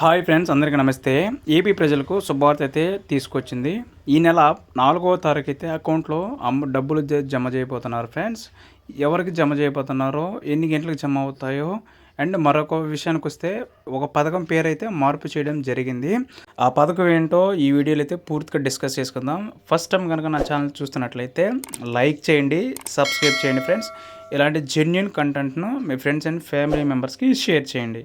Hi friends, అందరికీ నమస్తే. AP ప్రజలకు శుభవార్త అయితే తీసుకొచ్చింది. ఈ నెల 4వ తారీఖు అయితే అకౌంట్లో డబ్బులు జమ చేయబోతున్నారు ఫ్రెండ్స్. ఎవరికి జమ చేయబోతున్నారో, ఎన్ని గంటలకు జమ అవుతాయో, అండ్ మరొక విషయానికి వస్తే ఒక పథకం పేరు అయితే మార్పు చేయడం జరిగింది. ఆ పథకం ఏంటో ఈ వీడియోలో అయితే పూర్తిగా డిస్కస్ చేసుకుందాం. ఫస్ట్ టైం కనుక నా ఛానల్ చూస్తున్నట్లయితే లైక్ చేయండి, సబ్స్క్రైబ్ చేయండి ఫ్రెండ్స్. ఇలాంటి జెన్యూన్ కంటెంట్ను మీ ఫ్రెండ్స్ అండ్ ఫ్యామిలీ మెంబర్స్కి షేర్ చేయండి.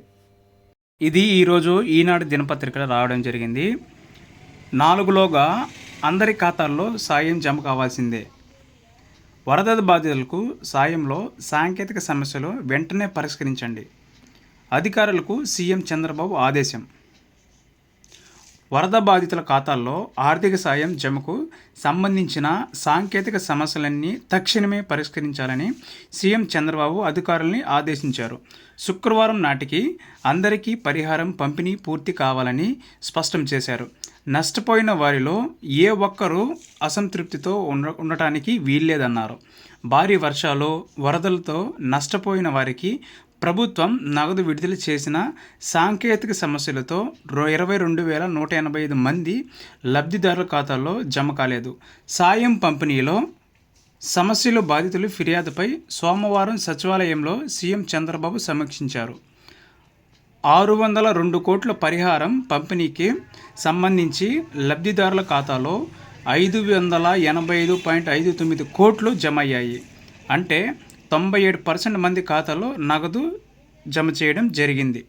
ఇది ఈరోజు ఈనాడు దినపత్రికలో రావడం జరిగింది. 4లోగా అందరి ఖాతాల్లో సాయం జమ కావాల్సిందే. వరద బాధితులకు సాయంలో సాంకేతిక సమస్యలు వెంటనే పరిష్కరించండి. అధికారులకు సీఎం చంద్రబాబు ఆదేశం. వరద బాధితుల ఖాతాల్లో ఆర్థిక సాయం జమకు సంబంధించిన సాంకేతిక సమస్యలన్నీ తక్షణమే పరిష్కరించాలని సీఎం చంద్రబాబు అధికారుల్ని ఆదేశించారు. శుక్రవారం నాటికి అందరికీ పరిహారం పంపిణీ పూర్తి కావాలని స్పష్టం చేశారు. నష్టపోయిన వారిలో ఏ ఒక్కరూ అసంతృప్తితో ఉండటానికి వీల్లేదన్నారు. భారీ వర్షాలు, వరదలతో నష్టపోయిన వారికి ప్రభుత్వం నగదు విడుదల చేసిన సాంకేతిక సమస్యలతో 22,185 మంది లబ్ధిదారుల ఖాతాల్లో జమ కాలేదు. సాయం పంపిణీలో సమస్యలు బాధితులు ఫిర్యాదుపై సోమవారం సచివాలయంలో సీఎం చంద్రబాబు సమీక్షించారు. 602 కోట్ల పరిహారం పంపిణీకి సంబంధించి లబ్ధిదారుల ఖాతాలో 585.59 కోట్లు జమ అయ్యాయి. అంటే 97% మంది ఖాతాలో నగదు జమ చేయడం జరిగింది.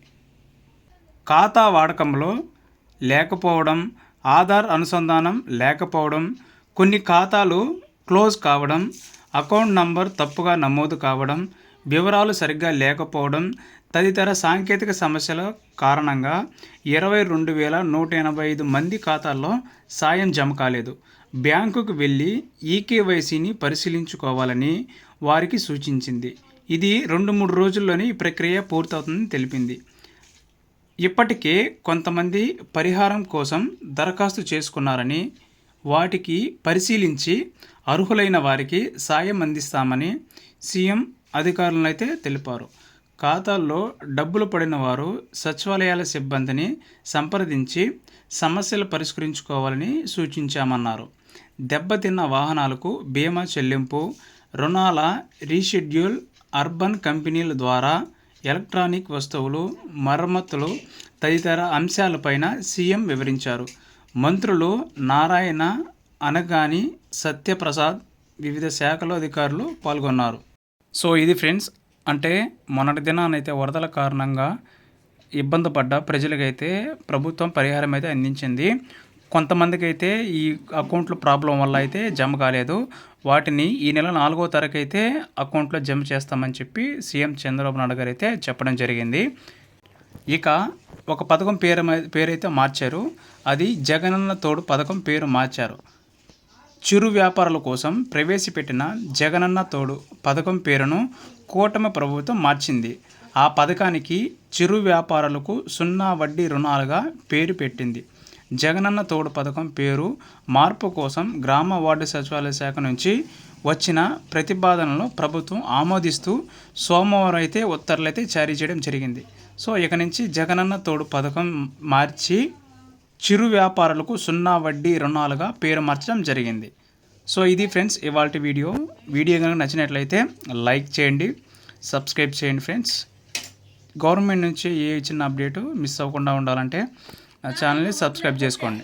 ఖాతా వాడకంలో లేకపోవడం, ఆధార్ అనుసంధానం లేకపోవడం, కొన్ని ఖాతాలు క్లోజ్ కావడం, అకౌంట్ నంబర్ తప్పుగా నమోదు కావడం, వివరాలు సరిగ్గా లేకపోవడం తదితర సాంకేతిక సమస్యల కారణంగా 22,185 మంది ఖాతాల్లో సాయం జమ కాలేదు. బ్యాంకుకు వెళ్ళి ఈకేవైసీని పరిశీలించుకోవాలని వారికి సూచించింది. ఇది 2-3 రోజుల్లోనే ఈ ప్రక్రియ పూర్తవుతుందని తెలిపింది. ఇప్పటికే కొంతమంది పరిహారం కోసం దరఖాస్తు చేసుకున్నారని, వాటికి పరిశీలించి అర్హులైన వారికి సాయం అందిస్తామని సీఎం అధికారులను అయితే తెలిపారు. ఖాతాల్లో డబ్బులు పడిన వారు సచివాలయాల సిబ్బందిని సంప్రదించి సమస్యలు పరిష్కరించుకోవాలని సూచించామన్నారు. దెబ్బతిన్న వాహనాలకు బీమా చెల్లింపు, రుణాల రీషెడ్యూల్, అర్బన్ కంపెనీల ద్వారా ఎలక్ట్రానిక్ వస్తువులు మరమ్మతులు తదితర అంశాలపైన సీఎం వివరించారు. మంత్రులు నారాయణ, అనగాని, సత్యప్రసాద్, వివిధ శాఖల అధికారులు పాల్గొన్నారు. సో ఇది ఫ్రెండ్స్, అంటే మొన్నటి దినానైతే వరదల కారణంగా ఇబ్బంది పడ్డ ప్రజలకైతే ప్రభుత్వం పరిహారం అయితే అందించింది. కొంతమందికి అయితే ఈ అకౌంట్లో ప్రాబ్లం వల్ల అయితే జమ కాలేదు. వాటిని ఈ నెల 4వ తారీఖు అయితే అకౌంట్లో జమ చేస్తామని చెప్పి సీఎం చంద్రబాబు నాయుడు గారు అయితే చెప్పడం జరిగింది. ఇక ఒక పథకం పేరైతే మార్చారు. అది జగనన్న తోడు పథకం పేరు మార్చారు. చిరు వ్యాపారుల కోసం ప్రవేశపెట్టిన జగనన్న తోడు పథకం పేరును కూటమి ప్రభుత్వం మార్చింది. ఆ పథకానికి చిరు వ్యాపారులకు 0 వడ్డీ రుణాలుగా పేరు పెట్టింది. జగనన్న తోడు పథకం పేరు మార్పు కోసం గ్రామ వార్డు సచివాలయ శాఖ నుంచి వచ్చిన ప్రతిపాదనలను ప్రభుత్వం ఆమోదిస్తూ సోమవారం అయితే ఉత్తర్వులు అయితే జారీ చేయడం జరిగింది. సో ఇక నుంచి జగనన్న తోడు పథకం మార్చి చిరు వ్యాపారులకు 0 వడ్డీ రుణాలుగా పేరు మార్చడం జరిగింది. సో ఇది ఫ్రెండ్స్ ఇవాల్టి వీడియో కనుక నచ్చినట్లయితే లైక్ చేయండి, సబ్స్క్రైబ్ చేయండి ఫ్రెండ్స్. గవర్నమెంట్ నుంచి ఏ చిన్న అప్డేటు మిస్ అవ్వకుండా ఉండాలంటే ఛానల్ని సబ్స్క్రైబ్ చేసుకోండి.